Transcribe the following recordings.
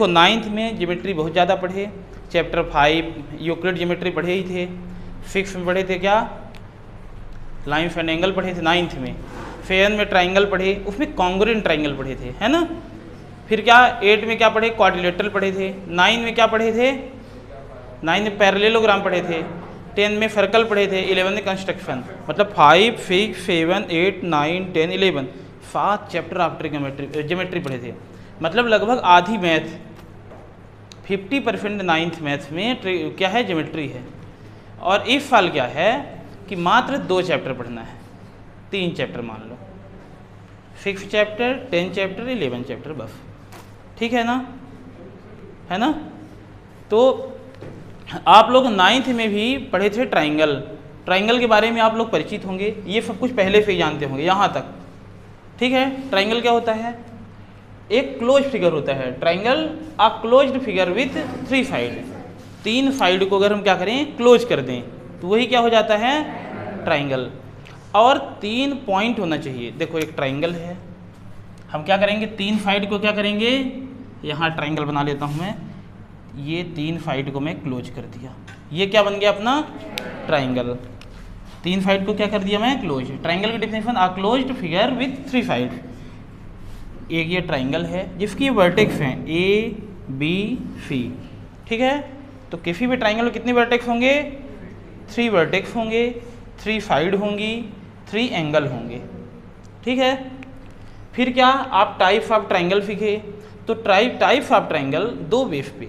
तो 9th में geometry बहुत ज़्यादा पढ़े, चैप्टर 5 यूक्लिड ज्योमेट्री पढ़े ही थे, 6 में पढ़े थे क्या, लाइन्स एंड एंगल पढ़े थे 9th में, 7 में ट्राइंगल पढ़े, उसमें कॉन्ग्रुएंट ट्राइंगल पढ़े थे, है ना। फिर क्या 8 में क्या पढ़े, क्वाड्रिलेटरल पढ़े थे, 9 में क्या पढ़े थे, 9 में पैरेललोग्राम पढ़े थे, 10 में सर्कल पढ़े थे, 11 में कंस्ट्रक्शन। मतलब 5, 6, 7, 8, 9, 10, 11 5 चैप्टर आफ्टर ज्योमेट्री पढ़े थे। मतलब लगभग आधी मैथ 50% 9th मैथ में क्या है, ज्योमेट्री है। और इस साल क्या है कि मात्र 2 चैप्टर पढ़ना है, 3 चैप्टर मान लो, 6 चैप्टर, 10 चैप्टर, 11 चैप्टर बस, ठीक है ना, है ना। तो आप लोग 9th में भी पढ़े थे ट्राइंगल, ट्राइंगल के बारे में आप लोग परिचित होंगे, ये सब कुछ पहले से ही जानते होंगे यहाँ तक, ठीक है। ट्राइंगल क्या होता है, एक क्लोज फिगर होता है triangle, a closed figure with 3 side, 3 side को अगर हम क्या करें, क्लोज कर दें, तो वही क्या हो जाता है, ट्राइंगल। और 3 पॉइंट होना चाहिए। देखो एक ट्राइंगल है, हम क्या करेंगे, 3 साइड को क्या करेंगे, यहाँ ट्राइंगल बना लेता हूँ मैं, ये 3 साइड को मैं क्लोज कर दिया, ये क्या बन गया अपना ट्राइंगल। 3 साइड को क्या कर दिया मैं, क्लोज। ट्राइंगल की definition, a closed figure with 3 side. एक ये ट्राइंगल है जिसकी वर्टेक्स हैं ए बी सी, ठीक है। तो किसी भी ट्राइंगल में कितने वर्टेक्स होंगे, 3 वर्टेक्स होंगे, 3 साइड होंगी, 3 एंगल होंगे, ठीक है। फिर क्या, आप टाइप्स ऑफ ट्राइंगल सीखे, तो टाइप्स ऑफ ट्राइंगल 2 बेस पे।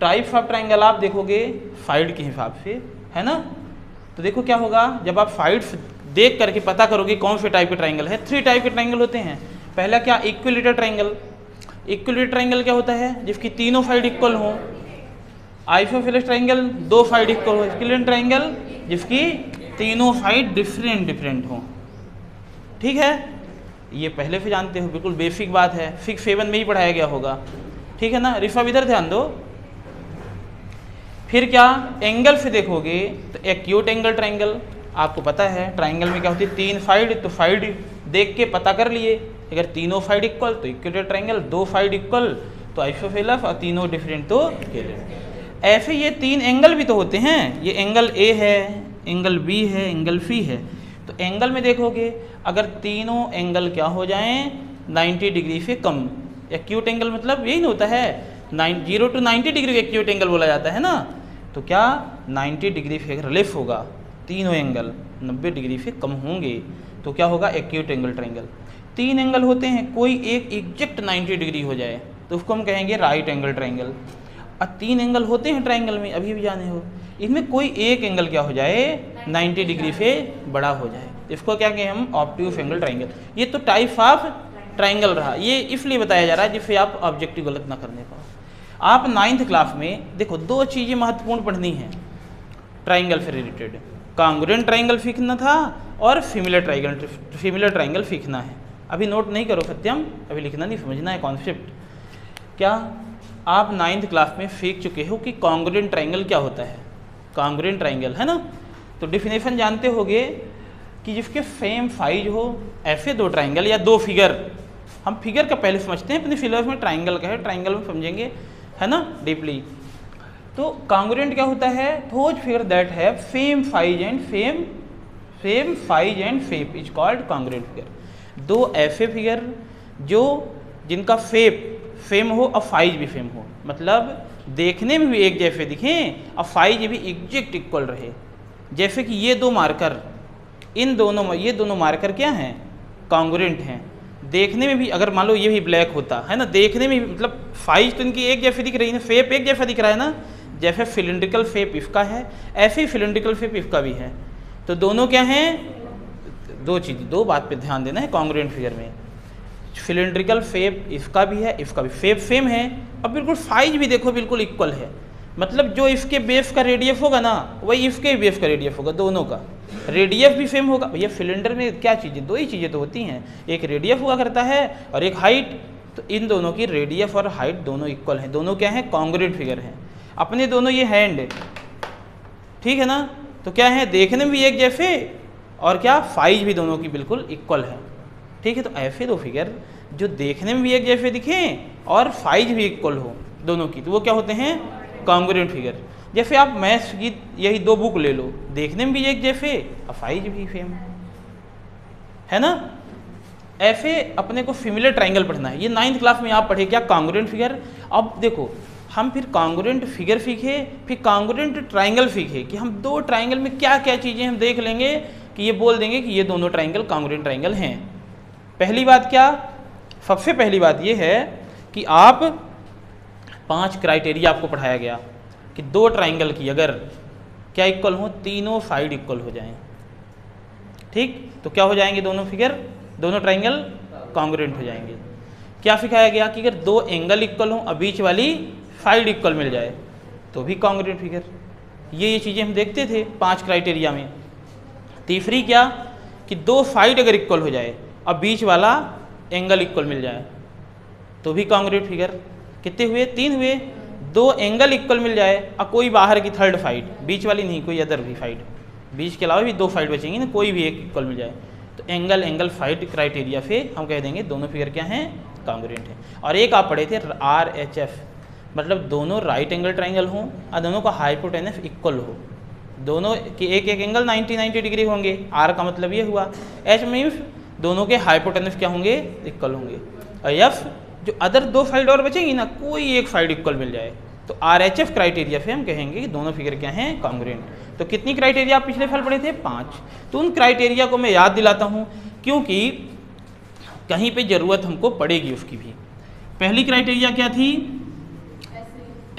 टाइप्स ऑफ ट्राइंगल आप देखोगे साइड के हिसाब से, है ना। तो देखो क्या होगा, जब आप साइड्स देख करके पता करोगे कौन से टाइप के ट्राइंगल है। 3 टाइप के ट्राइंगल होते हैं। पहला क्या, इक्विलेटरल ट्राइंगल। इक्विलेटरल ट्राइंगल क्या होता है, जिसकी तीनों साइड इक्वल हो। आइसोसेलेस ट्राइंगल 2 साइड इक्वल हो। इक्विलेटरल ट्राइंगल जिसकी तीनों साइड डिफरेंट हो, ठीक है। ये पहले से जानते हो, बिल्कुल बेसिक बात है, 6, 7 में ही पढ़ाया गया होगा, ठीक है ना। ऋषभ इधर ध्यान दो। फिर क्या, एंगल से देखोगे तो एक्यूट एंगल ट्राइंगल, आपको पता है ट्राइंगल में क्या होती है, 3 साइड, तो साइड देख के पता कर लिए, अगर तीनों साइड इक्वल तो इक्विलेटरल ट्राइंगल, 2 साइड इक्वल तो आइसोसेलेस, और तीनों डिफरेंट तो स्केलर। ऐसे ये 3 एंगल भी तो होते हैं, ये एंगल ए है, एंगल बी है, एंगल सी है। तो एंगल में देखोगे अगर तीनों एंगल क्या हो जाएं, 90 डिग्री से कम। एक्यूट एंगल मतलब यही नहीं होता है, 0 to 90 डिग्री एक्यूट एंगल बोला जाता है ना। तो क्या 90 डिग्री से अगर लेस होगा, तीनों एंगल 90 डिग्री से कम होंगे, तो क्या होगा, एक्यूट एंगल ट्राइंगल। 3 एंगल होते हैं, कोई एक एग्जैक्ट 90 डिग्री हो जाए तो उसको हम कहेंगे राइट एंगल ट्राइंगल। और 3 एंगल होते हैं ट्राइंगल में, अभी भी जाने हो, इसमें कोई एक एंगल क्या हो जाए, 90 डिग्री से बड़ा हो जाए, इसको क्या कहें हम, ऑब्ट्यूज एंगल ट्राइंगल। ये तो टाइप ऑफ ट्राइंगल रहा, ये इसलिए बताया जा रहा है जिससे आप ऑब्जेक्टिव गलत ना करने पाओ। आप 9th क्लास में देखो 2 चीज़ें महत्वपूर्ण पढ़नी है ट्राइंगल से रिलेटेड, कॉन्ग्रुएंट ट्राइंगल सीखना था और सिमिलर ट्राइंगल सीखना है। अभी नोट नहीं करो सत्यम, अभी लिखना नहीं, समझना है कॉन्सेप्ट। क्या आप 9th क्लास में सीख चुके हो कि कॉन्ग्रुएंट ट्राइंगल क्या होता है, कॉन्ग्रुएंट ट्राइंगल, है ना। तो डिफिनेशन जानते होगे कि जिसके सेम साइज हो, ऐसे 2 ट्राइंगल या 2 फिगर, हम फिगर का पहले समझते हैं, अपने सिलेबस में ट्राइंगल का है, ट्राइंगल में समझेंगे, है ना, डीपली। तो कॉन्ग्रुएंट क्या होता है, those figure that have same size and shape is called congruent figure. 2 ऐसे फिगर जो जिनका सेम हो और साइज भी सेम हो, मतलब देखने में भी एक जैसे दिखें और साइज भी एग्जैक्ट इक्वल रहे। जैसे कि ये 2 मार्कर, ये दोनों मार्कर क्या हैं, कॉन्ग्रुएंट हैं। देखने में भी अगर मान लो ये भी ब्लैक होता है ना, देखने में भी मतलब साइज तो इनकी एक जैसी दिख रही है, शेप एक जैसा दिख रहा है ना। जैसे सिलिंड्रिकल शेप इसका है, ऐसे ही सिलिंड्रिकल शेप इसका भी है। तो दोनों क्या हैं, 2 चीज़, 2 बात पे ध्यान देना है कॉन्ग्रुएंट फिगर में। सिलिंड्रिकल शेप इसका भी है, इसका भी शेप सेम है, और बिल्कुल साइज भी देखो बिल्कुल इक्वल है। मतलब जो इसके बेस का रेडियस होगा ना, वही इसके बेस का रेडियस होगा, दोनों का रेडियस भी सेम होगा। भैया सिलेंडर में क्या चीज़ें, 2 ही चीज़ें तो होती हैं, एक रेडियस हुआ करता है और एक हाइट। तो इन दोनों की रेडियस और हाइट दोनों इक्वल हैं, दोनों क्या हैं, कॉन्ग्रुएंट फिगर हैं। अपने दोनों ये हैंड, ठीक है ना, तो क्या है, देखने में भी एक जैसे और क्या साइज भी दोनों की बिल्कुल इक्वल है, ठीक है। तो ऐसे 2 फिगर जो देखने में भी एक जैसे दिखें और साइज भी इक्वल हो दोनों की, तो वो क्या होते हैं? Congruent figure. जैसे आप मैथ्स की यही दो बुक ले लो, देखने में भी एक जैसे और साइज भी सेम है ना। ऐसे अपने को सिमिलर ट्राइंगल पढ़ना है। ये 9th क्लास में आप पढ़े क्या? Congruent figure. अब देखो हम फिर कॉन्ग्रुएंट फिगर सीखे, फिर कॉन्ग्रुएंट ट्राइंगल सीखे कि हम दो ट्राइंगल में क्या क्या चीज़ें हम देख लेंगे कि ये बोल देंगे कि ये दोनों ट्राइंगल कॉन्ग्रुएंट ट्राइंगल हैं। पहली बात क्या? सबसे पहली बात ये है कि आप 5 क्राइटेरिया आपको पढ़ाया गया कि दो ट्राइंगल की अगर क्या इक्वल हो, तीनों साइड इक्वल हो जाएं, ठीक, तो क्या हो जाएंगे दोनों फिगर, दोनों ट्राइंगल कॉन्ग्रुएंट हो जाएंगे। क्या सिखाया गया कि अगर दो एंगल इक्वल हो और बीच वाली साइड इक्वल मिल जाए तो भी कॉन्ग्रुएंट फिगर। ये चीज़ें हम देखते थे 5 क्राइटेरिया में। तीसरी क्या कि दो साइड अगर इक्वल हो जाए और बीच वाला एंगल इक्वल मिल जाए तो भी कॉन्ग्रुएंट फिगर। कितने हुए? 3 हुए। दो एंगल इक्वल मिल जाए और कोई बाहर की थर्ड साइड, बीच वाली नहीं, कोई अदर भी साइड, बीच के अलावा भी दो साइड बचेंगी ना, कोई भी एक इक्वल मिल जाए तो एंगल साइड क्राइटेरिया से हम कह देंगे दोनों फिगर क्या हैं? कॉन्ग्रुएंट हैं। और एक आप पढ़े थे RHF, मतलब दोनों राइट एंगल ट्राइंगल हों और दोनों का हाइपोटेनस इक्वल हो, दोनों के एक एक एंगल 90 डिग्री होंगे। R का मतलब ये हुआ। H मीन्स दोनों के हाइपोटेनस क्या होंगे? इक्वल होंगे। और F जो अदर दो साइड और बचेंगी ना, कोई एक साइड इक्वल मिल जाए तो RHF क्राइटेरिया से हम कहेंगे कि दोनों फिगर क्या हैं? कॉन्ग्रुएंट। तो कितनी क्राइटेरिया आप पिछले साल पढ़े थे? 5। तो उन क्राइटेरिया को मैं याद दिलाता हूँ क्योंकि कहीं पे ज़रूरत हमको पड़ेगी उसकी भी। पहली क्राइटेरिया क्या थी?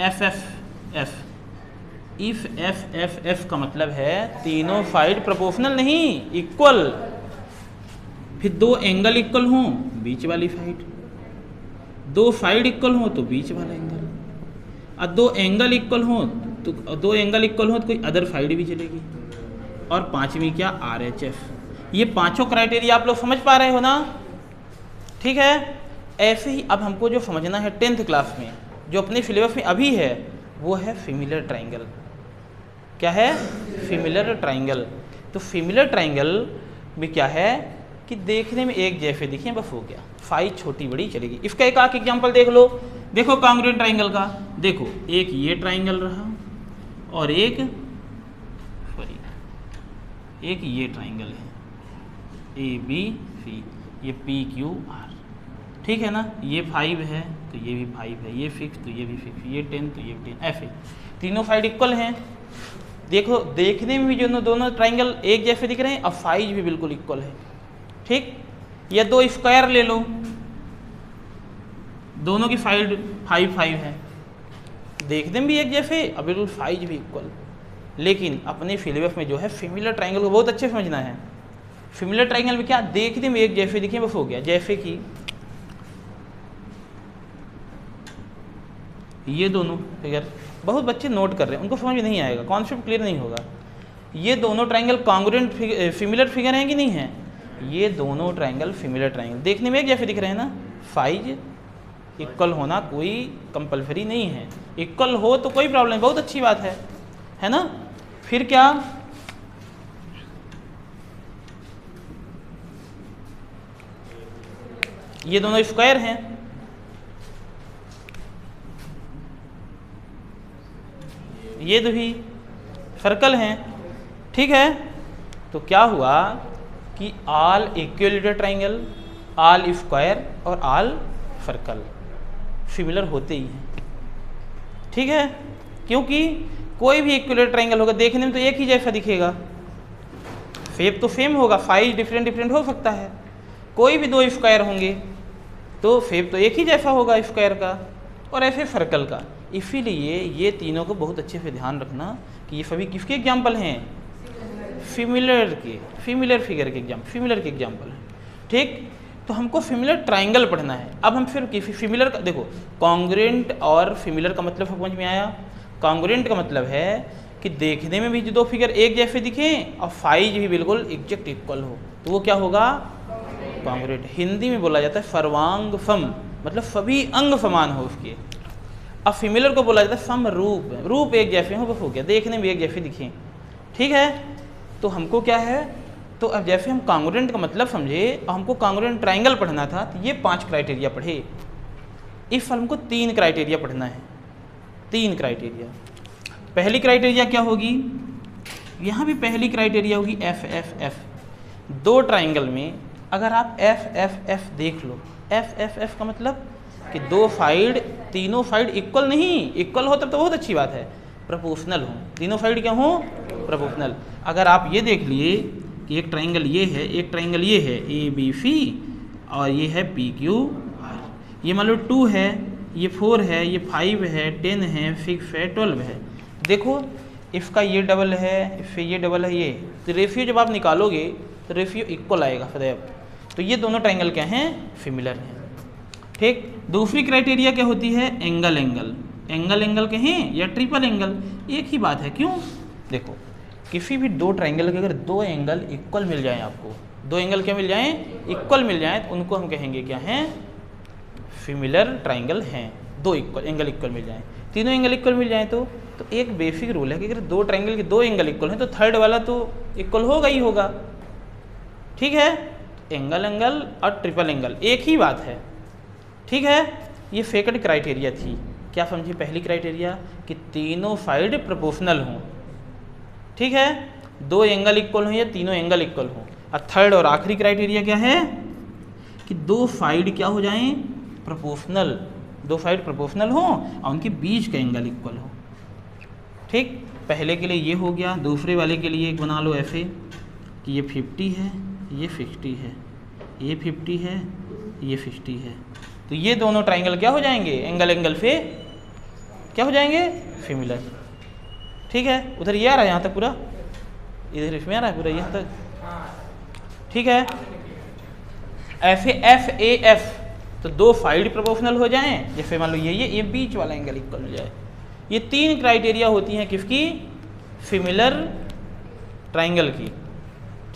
FF। इफ FF का मतलब है तीनों साइड प्रोपोर्शनल नहीं, इक्वल। फिर दो एंगल इक्वल हों, बीच वाली साइड, दो साइड इक्वल हों तो बीच वाला एंगल, और दो एंगल इक्वल हों तो कोई अदर साइड भी चलेगी। और पांचवी क्या? RHF। ये पांचों क्राइटेरिया आप लोग समझ पा रहे हो ना? ठीक है। ऐसे ही अब हमको जो समझना है 10th क्लास में, जो अपने सिलेबस में अभी है, वो है सिमिलर ट्राइंगल। क्या है? Similar triangle. तो सिमिलर ट्राइंगल में क्या है कि देखने में एक जैसे दिखें, बस हो गया, साइज छोटी बड़ी चलेगी। इसका एक आख एग्जाम्पल देख लो। देखो कॉन्ग्रुएंट ट्राइंगल का, देखो एक ये ट्राइंगल रहा और एक ये ट्राइंगल है ABC, ये PQR, ठीक है ना। ये 5 है तो ये भी 5 है, ये 6 तो ये भी 6, ये 10 तो ये भी 10, ऐसे तीनों साइड इक्वल हैं। देखो देखने में भी जो दोनों ट्राइंगल एक जैसे दिख रहे हैं और साइज भी बिल्कुल इक्वल है, ठीक। या दो स्क्वायर ले लो, दोनों की साइड 5 है, देखने में भी एक जैसे और बिल्कुल साइज भी इक्वल। लेकिन अपने सिलेबस में जो है सिमिलर ट्राइंगल को बहुत अच्छे समझना है। सिमिलर ट्राइंगल में क्या? देखने में एक जैसे दिखे, बस हो गया। जैसे कि ये दोनों फिगर, बहुत बच्चे नोट कर रहे हैं, उनको समझ में नहीं आएगा, कॉन्सेप्ट क्लियर नहीं होगा। ये दोनों ट्राइंगल कॉन्ग्रुएंट सिमिलर फिगर हैं कि नहीं हैं? ये दोनों ट्राइंगल सिमिलर ट्राइंगल देखने में एक जैसे दिख रहे हैं ना। साइज इक्वल होना कोई कंपलसरी नहीं है, इक्वल हो तो कोई प्रॉब्लम नहीं, बहुत अच्छी बात है ना। फिर क्या? ये दोनों स्क्वायर हैं, ये दो ही सर्कल हैं, ठीक है। तो क्या हुआ कि all equilateral triangle, all square और ऑल सर्कल सिमिलर होते ही हैं, ठीक है। क्योंकि कोई भी इक्विलेटरल ट्राइंगल होगा देखने में तो एक ही जैसा दिखेगा, शेप तो सेम होगा, साइज डिफरेंट हो सकता है। कोई भी दो स्क्वायर होंगे तो शेप तो एक ही जैसा होगा स्क्वायर का, और ऐसे सर्कल का। इसीलिए ये तीनों को बहुत अच्छे से ध्यान रखना कि ये सभी किसके एग्जाम्पल हैं? सिमिलर फिगर के एग्जाम्पल हैं, ठीक। तो हमको सिमिलर ट्राइंगल पढ़ना है। अब हम फिर सिमिलर का देखो, कॉन्ग्रुएंट और सिमिलर का मतलब समझ में आया। कॉन्ग्रुएंट का मतलब है कि देखने में भी जो दो फिगर एक जैसे दिखें और साइज भी बिल्कुल एग्जैक्ट इक्वल हो, तो वो क्या होगा? कॉन्ग्रुएंट। हिंदी में बोला जाता है सर्वांग सम, मतलब सभी अंग समान हो उसके। अब सिमिलर को बोला जाता है समरूप, रूप एक जैसे हो, बस हो गया, देखने में एक जैसे दिखें, ठीक है। तो हमको क्या है तो अब जैसे हम कॉन्ग्रुएंट का मतलब समझे, हमको कॉन्ग्रुएंट ट्राइंगल पढ़ना था, तो ये 5 क्राइटेरिया पढ़े। इस फॉर्म को 3 क्राइटेरिया पढ़ना है, 3 क्राइटेरिया। पहली क्राइटेरिया क्या होगी, यहाँ भी पहली क्राइटेरिया होगी एफ एफ एफ। 2 ट्राइंगल में अगर आप एफ एफ एफ देख लो, एफ एफ एफ का मतलब कि 2 साइड, तीनों साइड इक्वल नहीं, इक्वल हो तब तो बहुत अच्छी बात है, प्रोपोर्शनल हो, तीनों साइड क्या हो, प्रोपोर्शनल। अगर आप ये देख लिए कि एक ट्राइंगल ये है, एक ट्राइंगल ये है ए बी सी, और ये है पी क्यू आर, ये मान लो 2 है, ये 4 है, ये 5 है, 10 है, 6 है, 12 है। देखो इसका ये डबल है, इससे ये डबल है, ये तो रेशियो जब आप निकालोगे तो रेशियो इक्वल आएगा सदैव। तो ये दोनों ट्राइंगल क्या हैं, सिमिलर हैं। ठीक। दूसरी क्राइटेरिया क्या होती है, एंगल एंगल। एंगल एंगल कहें या ट्रिपल एंगल, एक ही बात है। क्यों, देखो किसी भी 2 ट्राइंगल के अगर 2 एंगल इक्वल मिल जाएं, आपको 2 एंगल क्या मिल जाएं, इक्वल मिल जाएं, तो उनको हम कहेंगे क्या हैं, सिमिलर ट्राइंगल हैं। 2 एंगल इक्वल मिल जाएं, तीनों एंगल इक्वल मिल जाएं तो एक बेसिक रूल है कि अगर 2 ट्राइंगल के 2 एंगल इक्वल हैं तो थर्ड वाला तो इक्वल होगा ही होगा। ठीक है, एंगल एंगल और ट्रिपल एंगल एक ही बात है। ठीक है, ये सेकंड क्राइटेरिया थी। क्या समझी, पहली क्राइटेरिया कि तीनों साइड प्रोपोर्शनल हों। ठीक है, 2 एंगल इक्वल हों या तीनों एंगल इक्वल हों। और थर्ड और आखिरी क्राइटेरिया क्या है कि 2 साइड क्या हो जाएं, प्रोपोर्शनल, 2 साइड प्रोपोर्शनल हों और उनके बीच का एंगल इक्वल हो। ठीक, पहले के लिए ये हो गया। दूसरे वाले के लिए एक बना लो ऐसे कि ये 50 है, ये 60 है, ये 50 है, ये 60 है। तो ये दोनों ट्राइंगल क्या हो जाएंगे, एंगल एंगल से क्या हो जाएंगे, सिमिलर। ठीक है, उधर ये आ रहा है यहाँ तक पूरा, इधर इसमें आ रहा है पूरा यहाँ तक। ठीक है, ऐसे एफ ए एफ तो 2 साइड प्रोपोर्शनल हो जाएं, जैसे मान लो ये बीच वाला एंगल इक्वल हो जाए। ये 3 क्राइटेरिया होती हैं किसकी, सिमिलर ट्राइंगल की।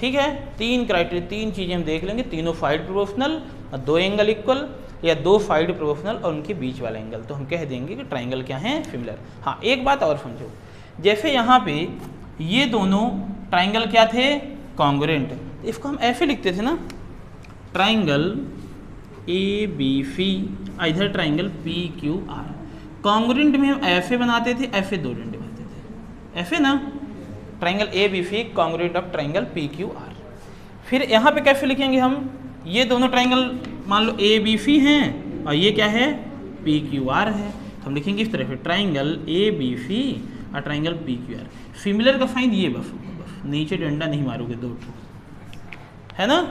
ठीक है, 3 क्राइटेरिया, 3 चीज़ें हम देख लेंगे, तीनों साइड प्रोपोर्शनल और 2 एंगल इक्वल, या 2 साइड प्रोपोर्शनल और उनके बीच वाला एंगल, तो हम कह देंगे कि ट्राइंगल क्या है, सिमिलर। हाँ, एक बात और समझो, जैसे यहाँ पे ये दोनों ट्राइंगल क्या थे, कॉन्ग्रुएंट। इसको हम ऐसे लिखते थे ना, ट्राइंगल ए बी सी, इधर triangle P Q are. Congruent में हम ऐसे बनाते थे, ऐसे 2 डंडे बनाते थे, ऐसे ना, triangle A B C congruent of triangle P Q R. फिर यहाँ पे कैसे लिखेंगे हम, ये दोनों ट्राइंगल मान लो ए बी सी हैं और ये क्या है, पी क्यू आर है, तो हम लिखेंगे इस तरह से, ट्राइंगल ए बी सी और triangle P Q are. Similar का साइन ये बस नीचे डंडा नहीं मारोगे, 2 है ना।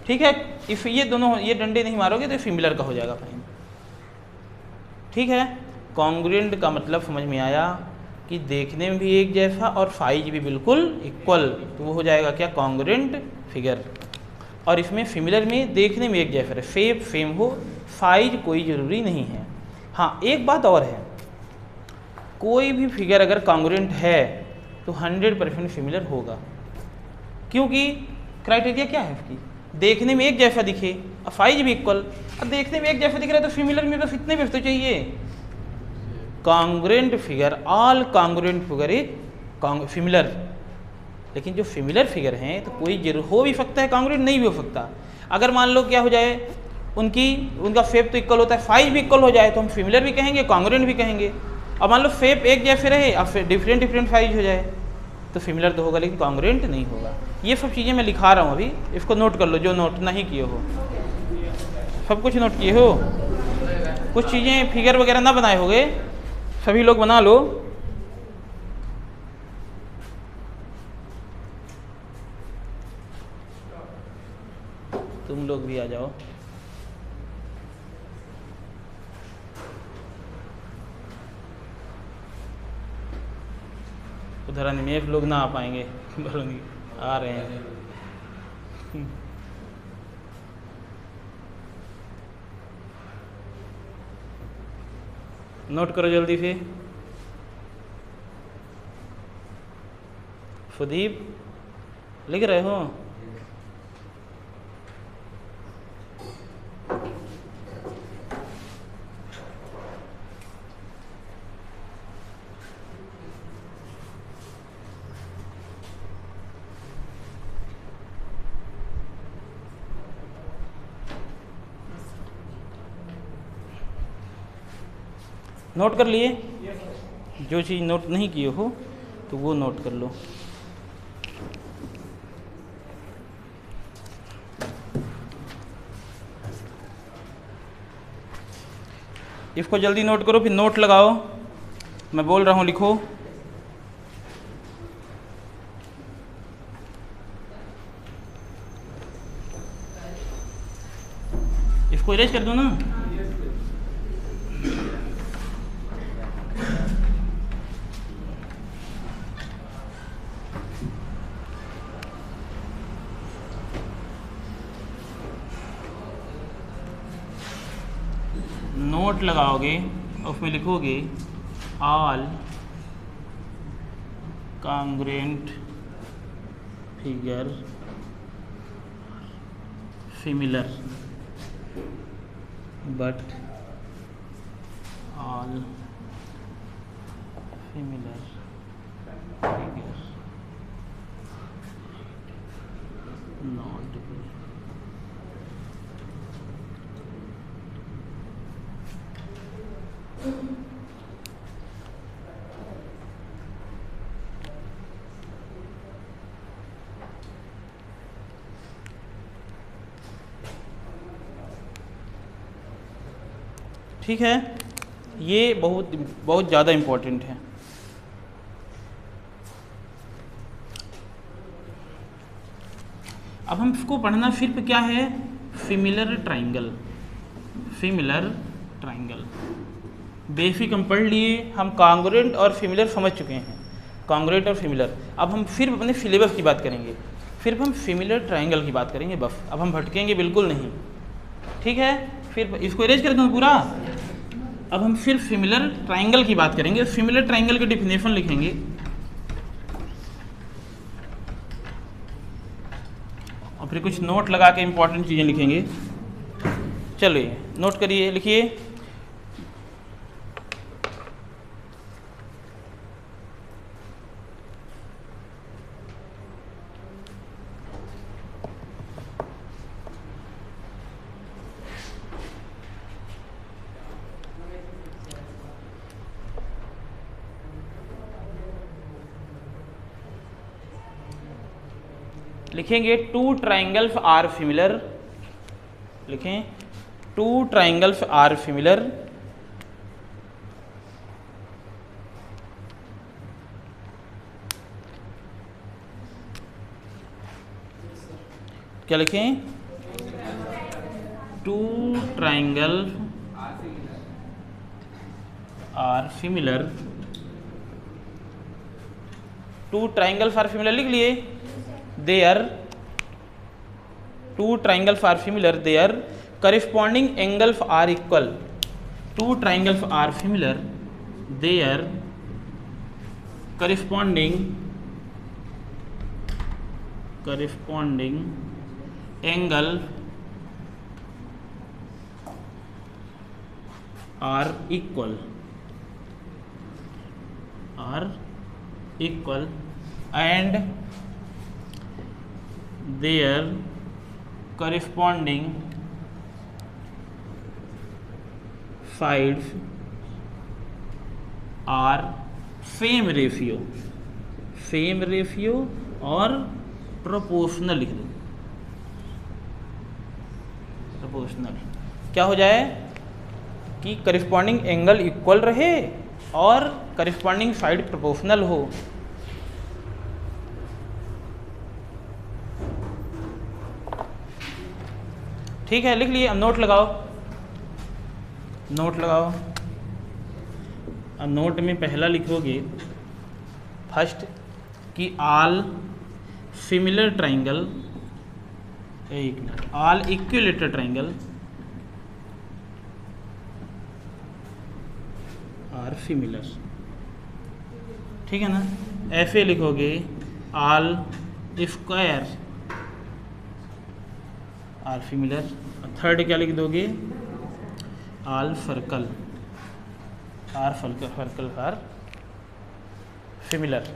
ठीक है, इफ ये दोनों ये डंडे नहीं मारोगे तो सिमिलर का हो जाएगा साइन। ठीक है, कॉन्ग्रुएंट का मतलब समझ में आया कि देखने में भी एक जैसा और साइज भी बिल्कुल इक्वल, तो वो हो जाएगा क्या, कॉन्ग्रुएंट फिगर। और इसमें सिमिलर में देखने में एक जैसा है, शेप सेम हो, साइज कोई ज़रूरी नहीं है। हाँ, एक बात और है, कोई भी फिगर अगर कॉन्ग्रुएंट है तो 100% सिमिलर होगा, क्योंकि क्राइटेरिया क्या है इसकी, देखने में एक जैसा दिखे और साइज भी इक्वल। अब देखने में एक जैसा दिख रहा है तो सिमिलर में बस इतने भी तो चाहिए, congruent figure, all congruent figure is similar. लेकिन जो सिमिलर फिगर हैं तो कोई जरूर हो भी सकता है, कॉन्ग्रुएंट नहीं भी हो सकता। अगर मान लो क्या हो जाए, उनका शेप तो इक्वल होता है, साइज भी इक्वल हो जाए तो हम सिमिलर भी कहेंगे, कॉन्ग्रुएंट भी कहेंगे। अब मान लो शेप एक जैसे रहे और फिर डिफरेंट साइज हो जाए तो सिमिलर तो होगा लेकिन कॉन्ग्रुएंट नहीं होगा। ये सब चीज़ें मैं लिखा रहा हूँ अभी, इसको नोट कर लो जो नोट नहीं किए हो, सब कुछ नोट किए हो। कुछ चीज़ें फिगर वगैरह ना बनाए होगे, सभी लोग बना लो। तुम लोग भी आ जाओ। उधर अनिमेश लोग ना आ पाएंगे, आ रहे हैं। नोट करो जल्दी से। सुदीप लिख रहे हो? नोट कर लिए? जो चीज़ नोट नहीं किए हो तो वो नोट कर लो। इसको जल्दी नोट करो, फिर नोट लगाओ। मैं बोल रहा हूँ लिखो। इसको इरेज कर दो ना। नोट लगाओगे और उसमें लिखोगे all congruent figure similar but all similar figures not ठीक है। ये बहुत बहुत ज़्यादा इम्पोर्टेंट है। अब हम इसको पढ़ना सिर्फ क्या है, similar triangle. Similar triangle basic हम पढ़ लिए, हम कॉन्ग्रुएंट और सिमिलर समझ चुके हैं, कॉन्ग्रुएंट और सिमिलर। अब हम सिर्फ अपने सिलेबस की बात करेंगे, सिर्फ हम सिमिलर ट्राइंगल की बात करेंगे बस। अब हम भटकेंगे बिल्कुल नहीं, ठीक है। फिर इसको इरेज कर दूँ पूरा। अब हम सिर्फ सिमिलर ट्राइंगल की बात करेंगे। सिमिलर ट्राइंगल की डिफिनेशन लिखेंगे, और फिर कुछ नोट लगा के इंपॉर्टेंट चीज़ें लिखेंगे। चलिए नोट करिए, लिखिए। लिखेंगे टू ट्राइंगल्स आर सिमिलर। लिखें टू ट्राइंगल्स आर सिमिलर क्या लिखें, two triangle are similar. Two triangles are similar लिख लिए। There two triangles are similar, their corresponding angles are equal. Two triangles are similar, their corresponding angle are equal, and their corresponding sides are same ratio और proportional लिख दो। Proportional क्या हो जाए कि corresponding angle equal रहे और corresponding side proportional हो। ठीक है, लिख लिए। अब नोट लगाओ, नोट लगाओ। अब नोट में पहला लिखोगे फर्स्ट कि ऑल सिमिलर ट्राइंगल, एक minute, all equilateral triangle are similar. ठीक है ना। ऐसे लिखोगे all square are similar. Third क्या लिख दोगे, ऑल सर्कल आर सिमिलर।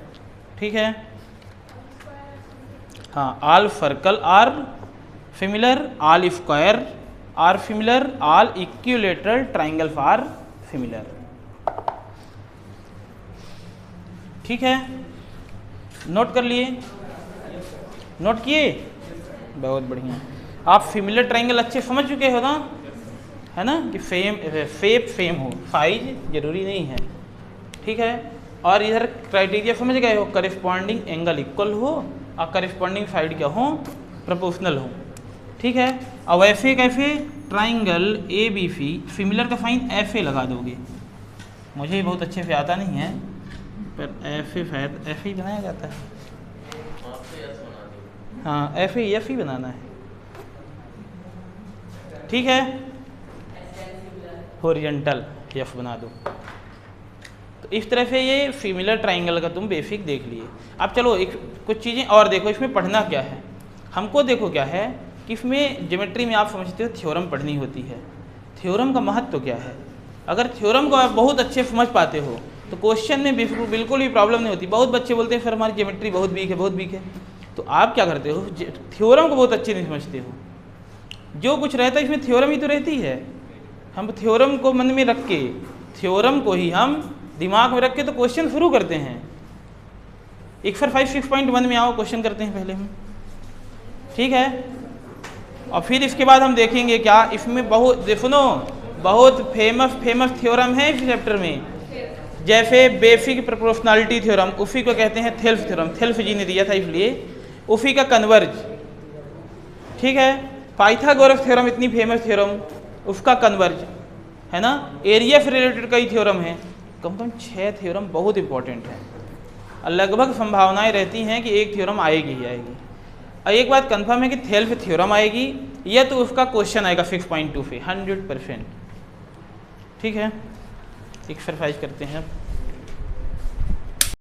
ठीक है, हाँ, all circle are similar, all square are similar, all equilateral triangles are similar. ठीक है, नोट कर लिए, नोट किए, बहुत बढ़िया। आप फेमिलर ट्रायंगल अच्छे समझ चुके हो ना, है ना, कि फेम हो, फाइज जरूरी नहीं है, ठीक है। और इधर क्राइटेरिया समझ गए हो, करेस्पॉन्डिंग एंगल इक्वल हो और करेस्पॉन्डिंग साइड क्या हो, प्रोपोर्शनल हो, ठीक है। अब ऐसे कैसे, triangle A B C, similar का साइन ऐसे लगा दोगे, मुझे बहुत अच्छे से आता नहीं है पर ऐसे शायद ऐसे ही बनाया जाता है, हाँ ऐसे ही बनाना है, ठीक है। हॉरिजॉन्टल एफ बना दो। तो इस तरह से ये सिमिलर ट्राइंगल का तुम बेसिक देख लिए। अब चलो एक कुछ चीज़ें और देखो, इसमें पढ़ना क्या है हमको, देखो क्या है कि इसमें ज्योमेट्री में आप समझते हो थ्योरम पढ़नी होती है। थ्योरम का महत्व तो क्या है, अगर थ्योरम को आप बहुत अच्छे समझ पाते हो तो क्वेश्चन में बिल्कुल भी प्रॉब्लम नहीं होती। बहुत बच्चे बोलते हैं सर हमारी ज्योमेट्री बहुत वीक है, बहुत वीक है, तो आप क्या करते हो, थ्योरम को बहुत अच्छे नहीं समझते हो। जो कुछ रहता है इसमें थ्योरम ही तो रहती है, हम थ्योरम को मन में रख के, थ्योरम को ही हम दिमाग में रख के तो क्वेश्चन शुरू करते हैं। एक्सरसाइज 6.1 में आओ, क्वेश्चन करते हैं पहले हम, ठीक है। और फिर इसके बाद हम देखेंगे क्या इसमें बहुत सुनो, बहुत फेमस थ्योरम है इस चैप्टर में, जैसे बेसिक प्रोपोर्शनलिटी थ्योरम, उसी को कहते हैं थेल्फ थ्योरम, थेल्फ जी ने दिया था इसलिए, उसी का कन्वर्ज, ठीक है। पाइथागोरस थ्योरम इतनी फेमस थ्योरम, उसका कन्वर्ज, है ना। एरिया से रिलेटेड कई थ्योरम है, कम से कम 6 थ्योरम बहुत इंपॉर्टेंट है, और लगभग संभावनाएं रहती हैं कि एक थ्योरम आएगी ही आएगी। और एक बात कंफर्म है कि थेल्फ थ्योरम आएगी या तो उसका क्वेश्चन आएगा 6.2 से 100%, ठीक है। एक्सरसाइज करते हैं।